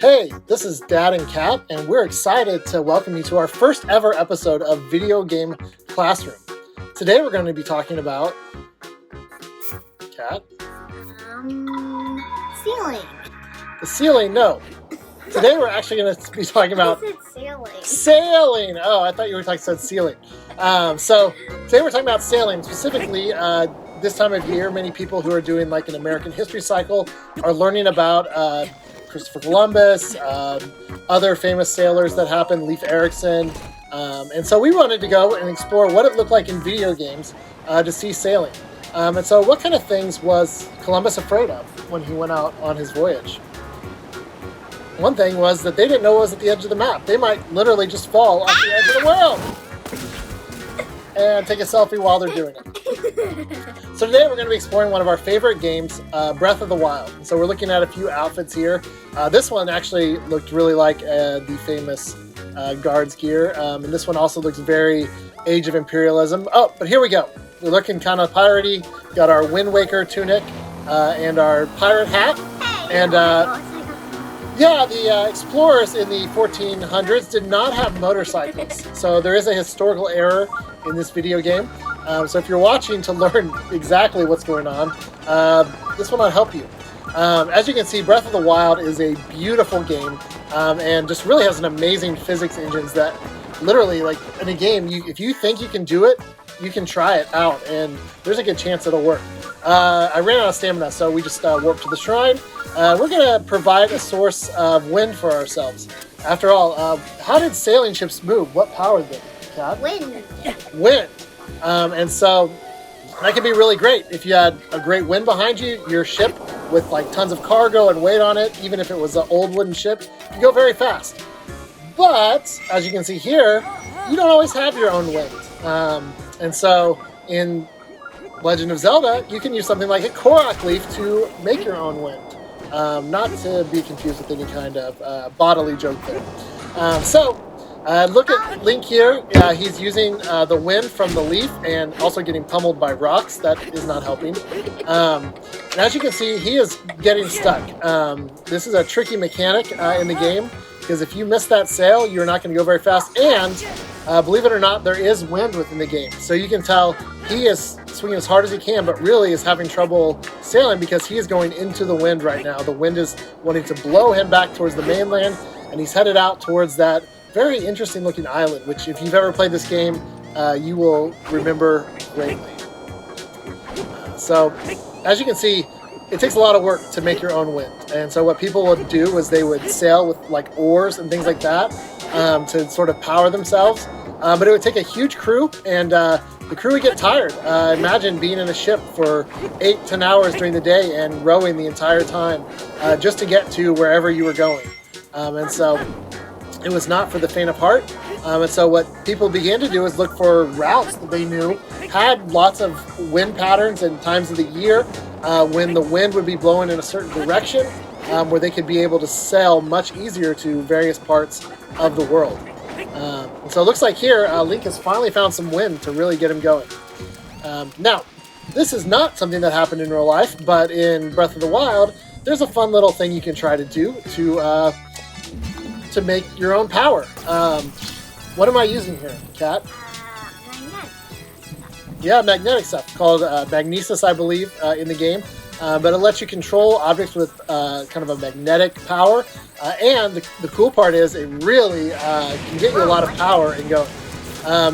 Hey, this is Dadandcat, and we're excited to welcome you to our first ever episode of Video Game Classroom. Today we're going to be talking about... Cat? Ceiling. The ceiling? No. Today we're actually going to be talking about... I said sailing. Sailing! Oh, I thought you were talking about ceiling. So today we're talking about sailing. Specifically, this time of year, many people who are doing like an American history cycle are learning about Christopher Columbus, other famous sailors that happened, Leif Erikson. And so we wanted to go and explore what it looked like in video games to see sailing. And so what kind of things was Columbus afraid of when he went out on his voyage? One thing was that they didn't know what was at the edge of the map. They might literally just fall off the edge of the world and take a selfie while they're doing it. So today we're going to be exploring one of our favorite games, Breath of the Wild. And so we're looking at a few outfits here. This one actually looked really like the famous guard's gear. And this one also looks very Age of Imperialism. Oh, but here we go. We're looking kind of piratey. Got our Wind Waker tunic and our pirate hat. And yeah, the explorers in the 1400s did not have motorcycles. So there is a historical error in this video game. So if you're watching to learn exactly what's going on, this will not help you. As you can see, Breath of the Wild is a beautiful game and just really has an amazing physics engines that literally, like in a game, if you think you can do it, you can try it out and there's a good chance it'll work. I ran out of stamina, so we just warped to the shrine. We're going to provide a source of wind for ourselves. After all, how did sailing ships move? What powered them, Kat? Wind. Wind. And so that could be really great. If you had a great wind behind you, your ship with like tons of cargo and weight on it, even if it was an old wooden ship, you go very fast. But, as you can see here, you don't always have your own wind. And so in Legend of Zelda, you can use something like a Korok leaf to make your own wind. Not to be confused with any kind of bodily joke there. Look at Link here. He's using the wind from the leaf and also getting pummeled by rocks. That is not helping. And as you can see, he is getting stuck. This is a tricky mechanic in the game because if you miss that sail, you're not going to go very fast. And believe it or not, there is wind within the game. So you can tell he is swinging as hard as he can, but really is having trouble sailing because he is going into the wind right now. The wind is wanting to blow him back towards the mainland, and he's headed out towards that very interesting looking island, which if you've ever played this game, you will remember greatly. So as you can see, it takes a lot of work to make your own wind. And so what people would do is they would sail with like oars and things like that to sort of power themselves. But it would take a huge crew, and the crew would get tired. Imagine being in a ship for 8-10 hours during the day and rowing the entire time just to get to wherever you were going. And so it was not for the faint of heart. And so what people began to do is look for routes that they knew had lots of wind patterns and times of the year when the wind would be blowing in a certain direction where they could be able to sail much easier to various parts of the world. So it looks like here Link has finally found some wind to really get him going. Now, this is not something that happened in real life, but in Breath of the Wild, there's a fun little thing you can try to do to make your own power. What am I using here, Kat? Magnetic. Yeah, magnetic stuff called magnesis, I believe, in the game. But it lets you control objects with kind of a magnetic power. And the cool part is it really can get you a lot of power and going.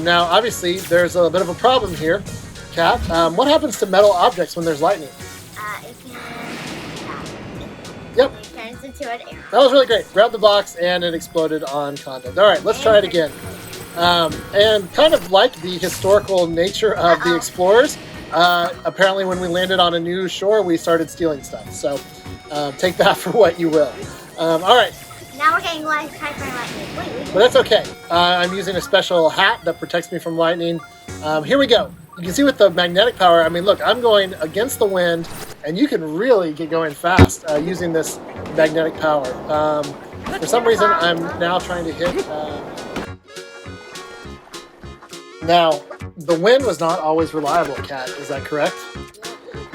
Now, obviously, there's a bit of a problem here, Kat. What happens to metal objects when there's lightning? Yep. It turns into an arrow. That was really great. Grab the box and it exploded on content. All right, let's try it again. And kind of like the historical nature of the explorers, apparently when we landed on a new shore, we started stealing stuff. So take that for what you will. All right. Now we're getting lightning. Wait. But that's okay. I'm using a special hat that protects me from lightning. Here we go. You can see with the magnetic power, I mean, look, I'm going against the wind, and you can really get going fast using this magnetic power. For some reason, I'm now trying to hit... Now, the wind was not always reliable, Kat. Is that correct?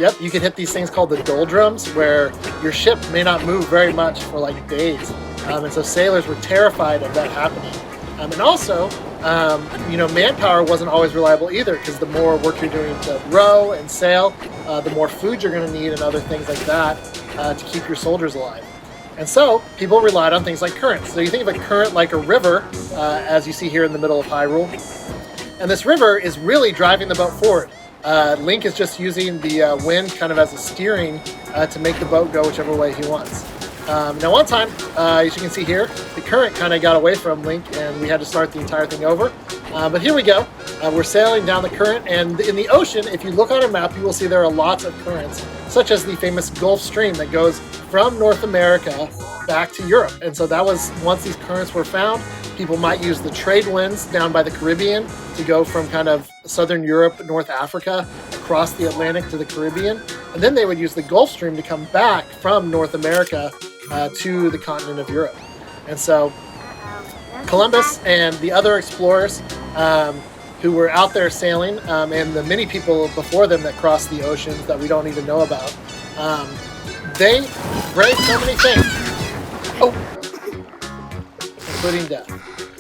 Yep, you could hit these things called the doldrums, where your ship may not move very much for like days. And so sailors were terrified of that happening. And also, manpower wasn't always reliable either, because the more work you're doing to row and sail, the more food you're going to need and other things like that to keep your soldiers alive. And so people relied on things like currents. So you think of a current like a river, as you see here in the middle of Hyrule. And this river is really driving the boat forward. Link is just using the wind kind of as a steering to make the boat go whichever way he wants. Now one time, as you can see here, the current kind of got away from Link and we had to start the entire thing over. But here we go. We're sailing down the current, and in the ocean, if you look on a map, you will see there are lots of currents, such as the famous Gulf Stream that goes from North America back to Europe. And so that was, once these currents were found, people might use the trade winds down by the Caribbean to go from kind of southern Europe, North Africa, across the Atlantic to the Caribbean. And then they would use the Gulf Stream to come back from North America to the continent of Europe. And so Columbus and the other explorers who were out there sailing, and the many people before them that crossed the oceans that we don't even know about, they braved so many things. Including death.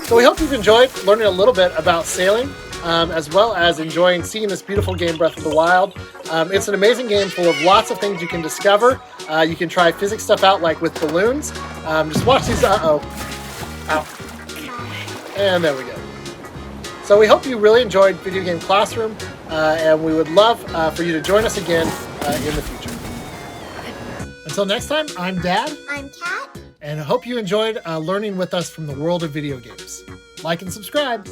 So we hope you've enjoyed learning a little bit about sailing, as well as enjoying seeing this beautiful game, Breath of the Wild. It's an amazing game full of lots of things you can discover. You can try physics stuff out like with balloons. Just watch these. Ow. And there we go. So we hope you really enjoyed Video Game Classroom, and we would love for you to join us again in the future. Until next time, I'm Dad. I'm Kat. And I hope you enjoyed learning with us from the world of video games. Like and subscribe.